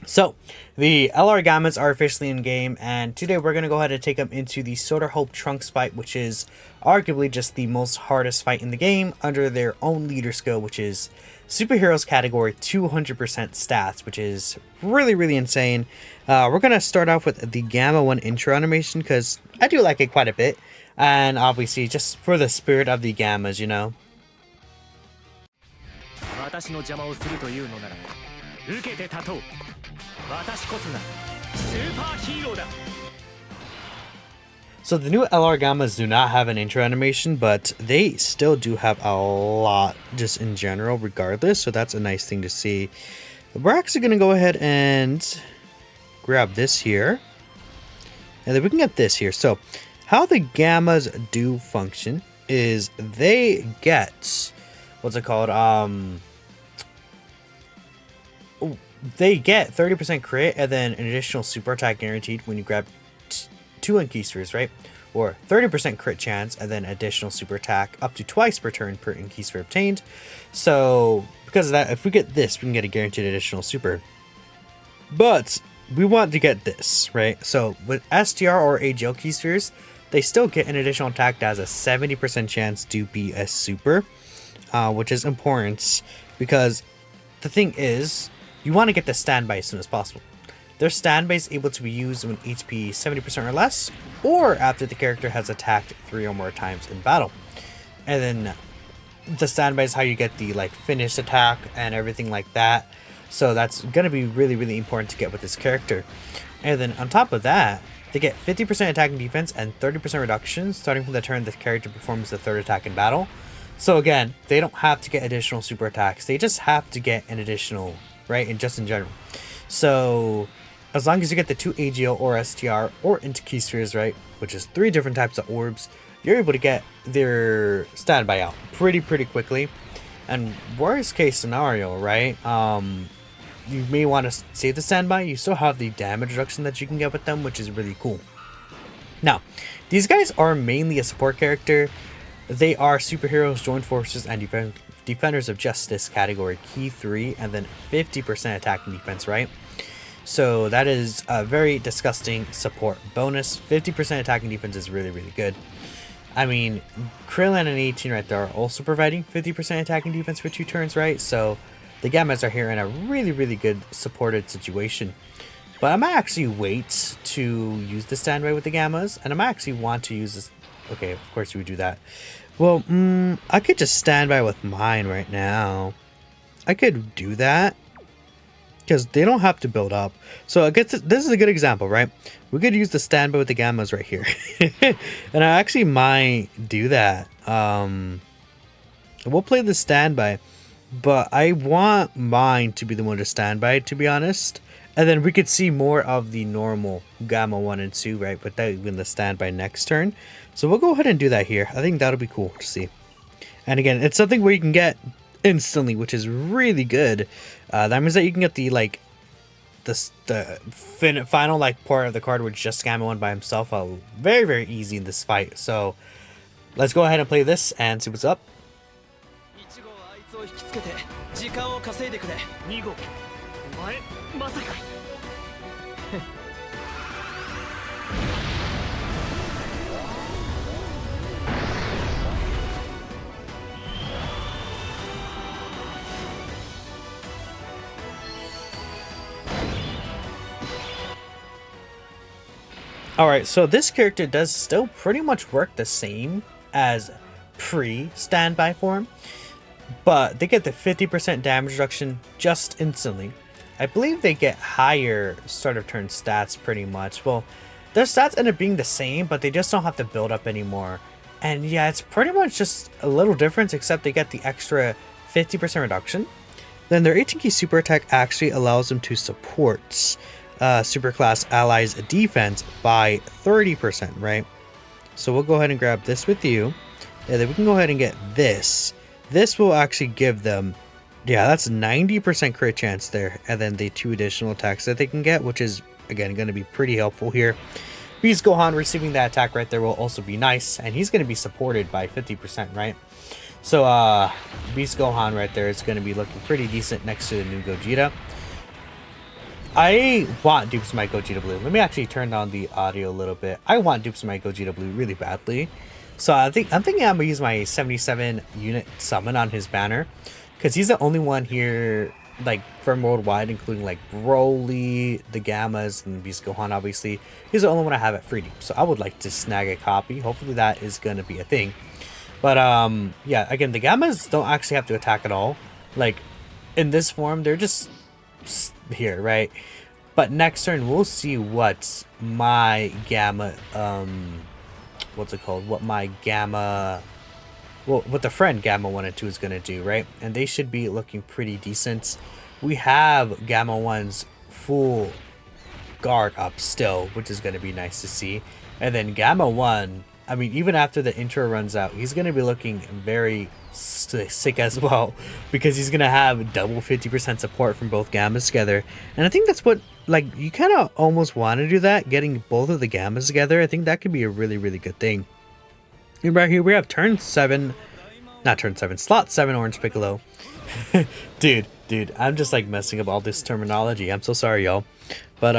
So, the LR Gammas are officially in game, and today we're going to go ahead and take them into the Soda Hope Trunks fight, which is arguably just the most hardest fight in the game under their own leader skill, which is Superheroes category 200% stats, which is really insane. We're going to start off with the Gamma 1 intro animation, because I do like it quite a bit, and obviously just for the spirit of the Gammas, you know. 私の邪魔をするというのなら受けて立とう私こそがスーパーヒーローだ So the new LR Gammas do not have an intro animation, but they still do have a lot just in general regardless, so that's a nice thing to see. We're actually going to go ahead and grab this here, and then we can get this here. So how the Gammas do function is they get, what's it called, they get 30% crit and then an additional super attack guaranteed when you grab 2 Inquisitors, right? Or 30% crit chance and then additional super attack up to twice per turn per Inquisitor obtained. So because of that, if we get this, we can get a guaranteed additional super. But we want to get this, right? So with STR or AGL Inquisitors, they still get an additional attack that has a 70% chance to be a super, which is important because the thing is, you want to get the standby as soon as possible. Their standby is able to be used when HP 70% or less, or after the character has attacked 3 or more times in battle. And then the standby is how you get the finished attack and everything like that. So that's going to be really important to get with this character. And then on top of that, they get 50% attack and defense and 30% reduction starting from the turn the character performs the 3rd attack in battle. So again, they don't have to get additional super attacks. They just have to get an additional, right? And just in general. So as long as you get the 2 AGL or STR or Inquisitors, right? Which is 3 different types of orbs, you're able to get their standby out pretty quickly. And worst case scenario, right? You may want to save the standby. You still have the damage reduction that you can get with them, which is really cool. Now, these guys are mainly a support character. They are superheroes, joint forces, and defenders of justice category key 3, and then 50% attack and defense, right? So that is a very disgusting support bonus. 50% attack and defense is really good. I mean, Krillin and 18 right there are also providing 50% attack and defense for 2 turns, right? So the Gammas are here in a really good supported situation. But I might actually wait to use the standby with the Gammas, and I might actually want to use this. Okay, of course you would do that. Well, I could just stand by with mine right now. I could do that because they don't have to build up. So I guess this is a good example, right? We could use the standby with the Gammas right here. And I actually might do that. We'll play the standby, but I want mine to be the one to standby, to be honest. And then we could see more of the normal Gamma 1 and 2, right? But that even the standby next turn. So we'll go ahead and do that here. I think that'll be cool to see. And again, it's something where you can get instantly, which is really good. That means that you can get the final part of the card with just Gamma 1 by himself. Very easy in this fight. So let's go ahead and play this and see what's up. Alright, so this character does still pretty much work the same as pre-standby form, but they get the 50% damage reduction just instantly. I believe they get higher start of turn stats pretty much. Well, their stats end up being the same, but they just don't have to build up anymore. And yeah, it's pretty much just a little difference, except they get the extra 50% reduction. Then their 18 key super attack actually allows them to support superclass allies defense by 30%, right? So we'll go ahead and grab this with you, and then we can go ahead and get this. This will actually give them, yeah, that's 90% crit chance there, and then the 2 additional attacks that they can get, which is again going to be pretty helpful here. Beast Gohan receiving that attack right there will also be nice, and he's going to be supported by 50%, right? So Beast Gohan right there is going to be looking pretty decent next to the new Gogeta. I want Dupes Might Gogeta Blue. Let me actually turn down the audio a little bit. I want Dupes Might Gogeta Blue really badly. So I'm thinking I'm gonna use my 77 unit summon on his banner, because he's the only one here like from worldwide, including like Broly, the Gammas, and Beast Gohan. Obviously, he's the only one I have at free dupe. So I would like to snag a copy. Hopefully that is gonna be a thing. But yeah, again, the Gammas don't actually have to attack at all. Like in this form, they're just here, right? But next turn we'll see what my Gamma what's it called, what my Gamma, well, what the friend Gamma 1 and 2 is gonna do, right? And they should be looking pretty decent. We have Gamma 1's full guard up still, which is gonna be nice to see. And then Gamma 1, I mean, even after the intro runs out, he's gonna be looking very sick as well, because he's gonna have double 50% support from both Gammas together. And I think that's what, like, you kind of almost want to do that, getting both of the Gammas together. I think that could be a really, really good thing. And right here we have turn 7, not turn 7, slot 7 Orange Piccolo. dude, I'm just like messing up all this terminology. I'm so sorry, y'all. But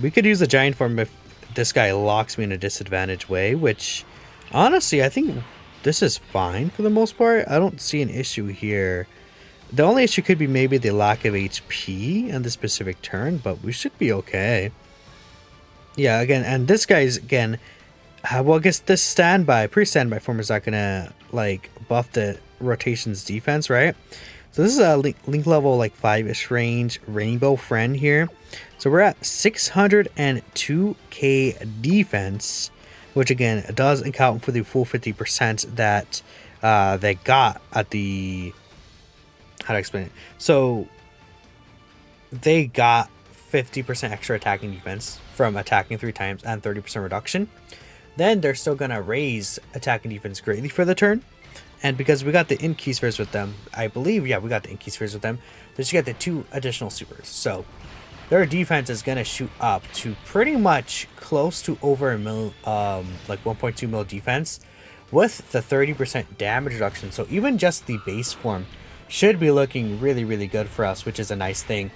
we could use the giant form if this guy locks me in a disadvantaged way, which honestly I think this is fine for the most part. I don't see an issue here. The only issue could be maybe the lack of HP on this specific turn, but we should be okay. Yeah, again, and this guy's, again, well, I guess this pre-standby form is not gonna, like, buff the rotation's defense, right? So this is a link level, like, 5-ish range Rainbow Friend here. So we're at 602k defense, which, again, does account for the full 50% that they got at the... How to explain it? So they got 50% extra attacking defense from attacking 3 times and 30% reduction. Then they're still gonna raise attacking defense greatly for the turn. And because we got the Inky Spheres with them, I believe, yeah, we got the Inky Spheres with them, they just get the 2 additional supers. So their defense is gonna shoot up to pretty much close to over a mil, like 1.2 mil defense with the 30% damage reduction. So even just the base form should be looking really, really good for us, which is a nice thing.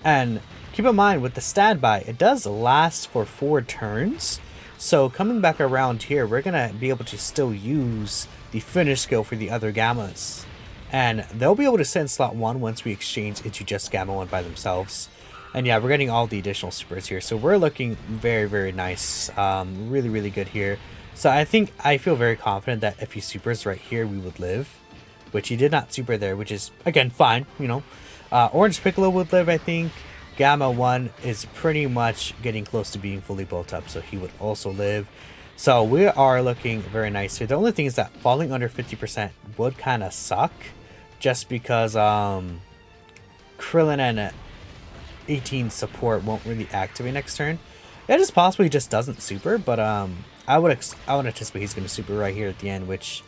And keep in mind, with the standby, it does last for 4 turns. So coming back around here, we're going to be able to still use the finish skill for the other Gammas. And they'll be able to sit in slot 1 once we exchange into just Gamma 1 by themselves. And yeah, we're getting all the additional supers here. So we're looking very, very nice. Really, really good here. So I feel very confident that if he supers right here, we would live. Which he did not super there, which is, again, fine, you know. Orange Piccolo would live, I think. Gamma 1 is pretty much getting close to being fully built up, so he would also live. So we are looking very nice here. The only thing is that falling under 50% would kind of suck, just because Krillin and 18 support won't really activate next turn. It is possible he just doesn't super, but I would anticipate he's going to super right here at the end, which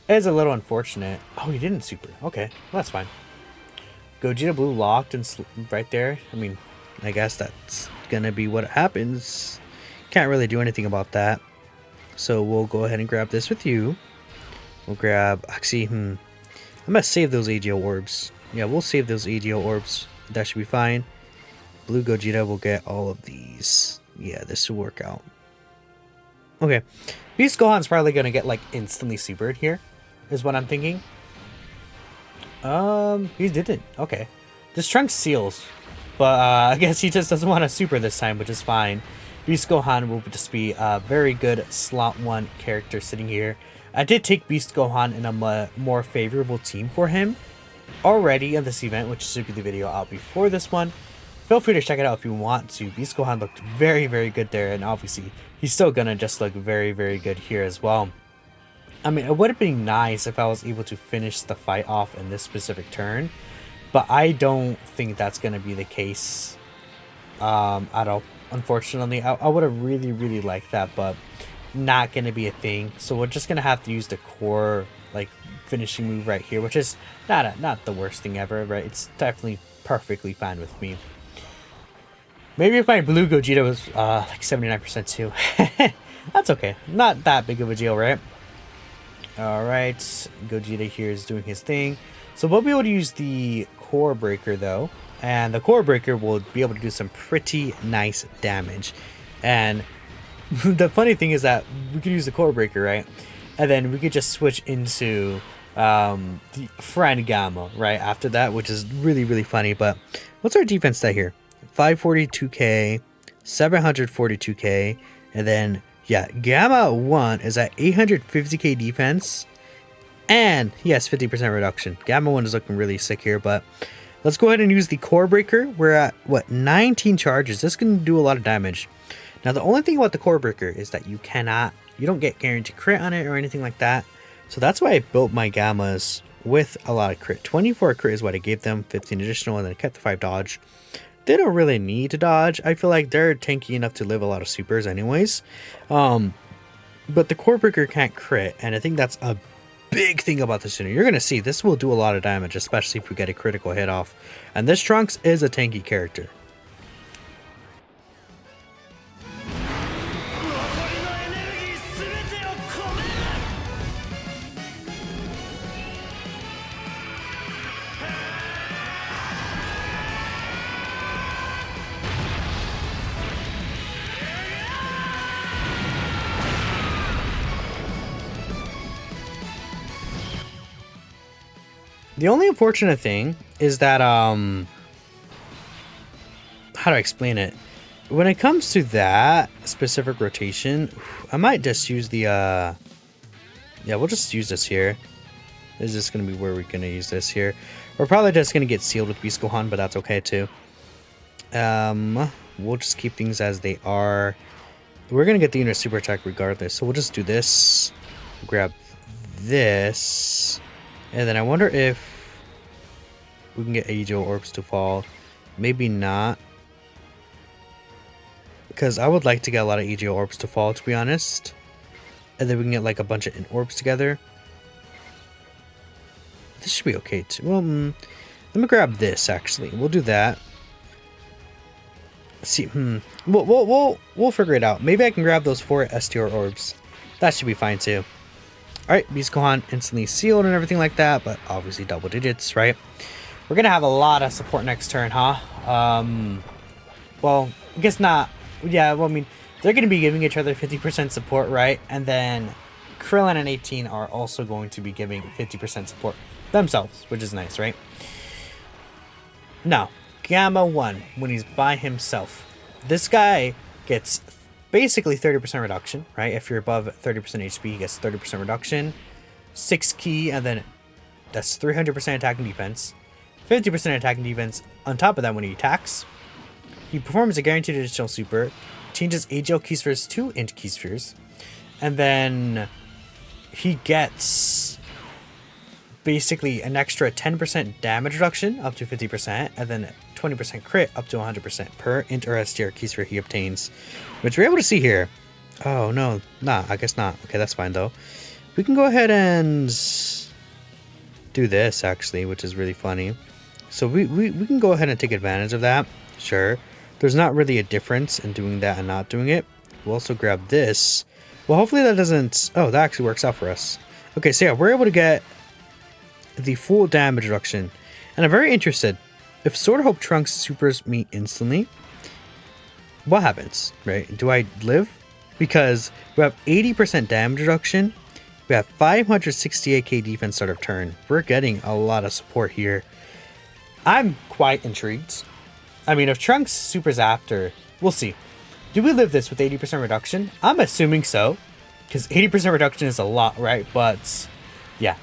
is a little unfortunate. Oh, he didn't super. Okay, well, that's fine. Gogeta Blue locked and right there. I mean, I guess that's gonna be what happens. Can't really do anything about that. So we'll go ahead and grab this with you. We'll grab... Actually, I'm gonna save those AGO orbs. Yeah, we'll save those AGO orbs. That should be fine. Blue Gogeta will get all of these. Yeah, this will work out. Okay. Beast Gohan's probably gonna get, like, instantly supered here, is what I'm thinking. He didn't. Okay. This Trunks seals. But, I guess he just doesn't want to super this time, which is fine. Beast Gohan will just be a very good slot 1 character sitting here. I did take Beast Gohan in a more favorable team for him already in this event, which should be the video out before this one. Feel free to check it out if you want to. Beast Gohan looked very, very good there, and obviously he's still gonna just look very, very good here as well. I mean, it would have been nice if I was able to finish the fight off in this specific turn, but I don't think that's gonna be the case at all. Unfortunately, I would have really, really liked that, but not gonna be a thing. So we're just gonna have to use the core, like, finishing move right here, which is not the worst thing ever, right? It's definitely perfectly fine with me. Maybe if my blue Gogeta was like 79% too. That's okay. Not that big of a deal, right? Alright, Gogeta here is doing his thing. So we'll be able to use the core breaker though. and the Core Breaker will be able to do some pretty nice damage. And the funny thing is that we could use the Core Breaker, right? And then we could just switch into the Friend Gamma right after that, which is really, really funny. But what's our defense stat here? 542k, 742k, and then yeah, Gamma 1 is at 850k defense, and yes, 50% reduction. Gamma 1 is looking really sick here, but let's go ahead and use the Core Breaker. We're at, what, 19 charges. This can do a lot of damage. Now, the only thing about the Core Breaker is that you don't get guaranteed crit on it or anything like that. So that's why I built my Gammas with a lot of crit. 24 crit is what I gave them, 15 additional, and then I kept the 5 dodge. They don't really need to dodge. I feel like they're tanky enough to live a lot of supers anyways. But the Core Breaker can't crit, and I think that's a big thing about this unit. You're going to see this will do a lot of damage, especially if we get a critical hit off. And this Trunks is a tanky character. The only unfortunate thing is that, how do I explain it? When it comes to that specific rotation, I might just use the, yeah, we'll just use this here. Is this going to be where we're going to use this here? We're probably just going to get sealed with Beast Gohan, but that's okay too. We'll just keep things as they are. We're going to get the unit super attack regardless, so we'll just do this. Grab this. And then I wonder if we can get AGO orbs to fall. Maybe not. Because I would like to get a lot of AGO orbs to fall, to be honest. And then we can get like a bunch of orbs together. This should be okay too. Well, let me grab this actually. We'll do that. Let's see, we'll figure it out. Maybe I can grab those 4 STR orbs. That should be fine too. Alright, Beast Gohan instantly sealed and everything like that, but obviously double digits, right? We're gonna have a lot of support next turn, huh? Well, I guess not. Yeah, well, I mean, they're gonna be giving each other 50% support, right? And then Krillin and 18 are also going to be giving 50% support themselves, which is nice, right? Now, Gamma 1, when he's by himself, this guy gets basically 30% reduction, right? If you're above 30% HP, he gets 30% reduction. 6 key, and then that's 300% attack and defense. 50% attack and defense on top of that when he attacks. He performs a guaranteed additional super. Changes AGL key spheres to int key spheres. And then he gets basically an extra 10% damage reduction up to 50%, and then 20% crit up to 100% per int or STR key sphere he obtains, which we're able to see here. Oh no, I guess not. Okay, that's fine though. We can go ahead and do this actually, which is really funny. So we can go ahead and take advantage of that. Sure, there's not really a difference in doing that and not doing it. We'll also grab this. Well, hopefully that doesn't, oh, that actually works out for us. Okay, so yeah, we're able to get the full damage reduction, and I'm very interested. If Sword of Hope Trunks supers me instantly, what happens, right? Do I live? Because we have 80% damage reduction. We have 568k defense start of turn. We're getting a lot of support here. I'm quite intrigued. I mean, if Trunks supers after, we'll see. Do we live this with 80% reduction? I'm assuming so, because 80% reduction is a lot, right? But yeah.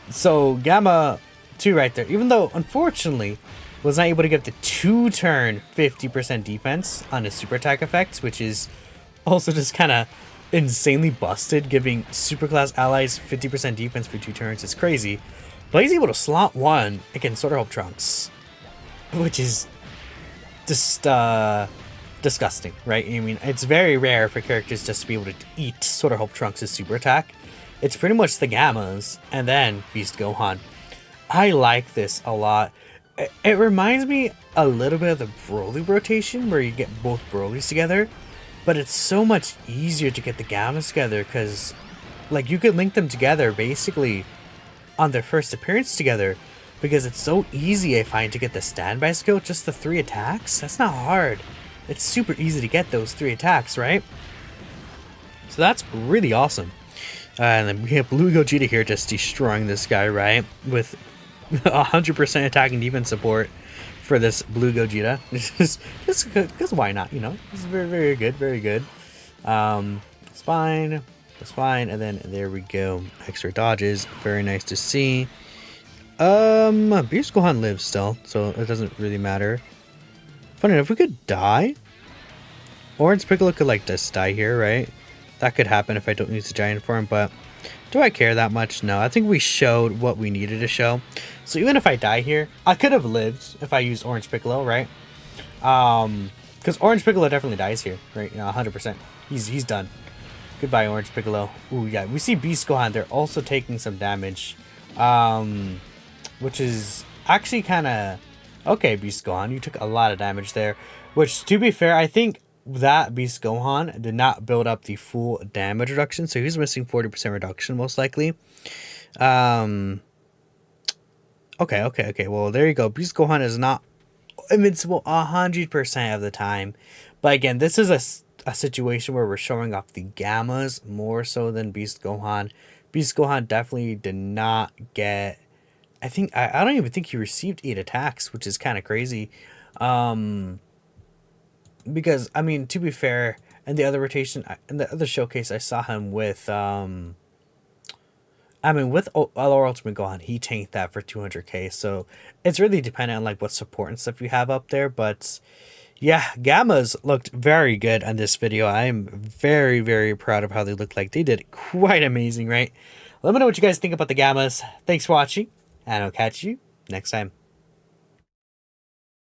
So Gamma 2 right there, even though unfortunately was not able to get the 2-turn 50% defense on his super attack effects, which is also just kind of insanely busted, giving superclass allies 50% defense for 2 turns. It's crazy. But he's able to slot 1 against Sword of Hope Trunks, which is just disgusting, right? I mean, it's very rare for characters just to be able to eat Sword of Hope Trunks' super attack. It's pretty much the Gammas and then Beast Gohan. I like this a lot. It reminds me a little bit of the Broly rotation where you get both Brolys together, but it's so much easier to get the Gammas together because like you could link them together basically on their first appearance together, because it's so easy, I find, to get the standby skill, just the 3 attacks. That's not hard. It's super easy to get those 3 attacks, right? So that's really awesome. And then we have Blue Gogeta here just destroying this guy, right? With 100% attack and defense support for this Blue Gogeta. Just because why not, you know? This is very, very good, very good. It's fine. It's fine. And then there we go. Extra dodges. Very nice to see. Beast Gohan lives still, so it doesn't really matter. Funny enough, we could die. Orange Piccolo could like just die here, right? That could happen if I don't use the giant form, but do I care that much? No, I think we showed what we needed to show. So even if I die here, I could have lived if I used Orange Piccolo, right? Because Orange Piccolo definitely dies here, right? You know, 100%. He's done. Goodbye, Orange Piccolo. Ooh, yeah, we see Beast Gohan. They're also taking some damage, which is actually kind of okay. Beast Gohan, you took a lot of damage there. Which, to be fair, I think that Beast Gohan did not build up the full damage reduction, so he's missing 40% reduction most likely. Okay. Well, there you go. Beast Gohan is not invincible 100% of the time, but again, this is a situation where we're showing off the gammas more so than Beast Gohan. Beast Gohan definitely did not get. I don't even think he received 8 attacks, which is kind of crazy. Because, I mean, to be fair, in the other rotation, in the other showcase, I saw him with, with Our Ultimate Gohan, he tanked that for 200k, so it's really dependent on, like, what support and stuff you have up there, but, yeah, Gammas looked very good on this video. I am very, very proud of how they looked like. They did quite amazing, right? Let me know what you guys think about the Gammas. Thanks for watching, and I'll catch you next time.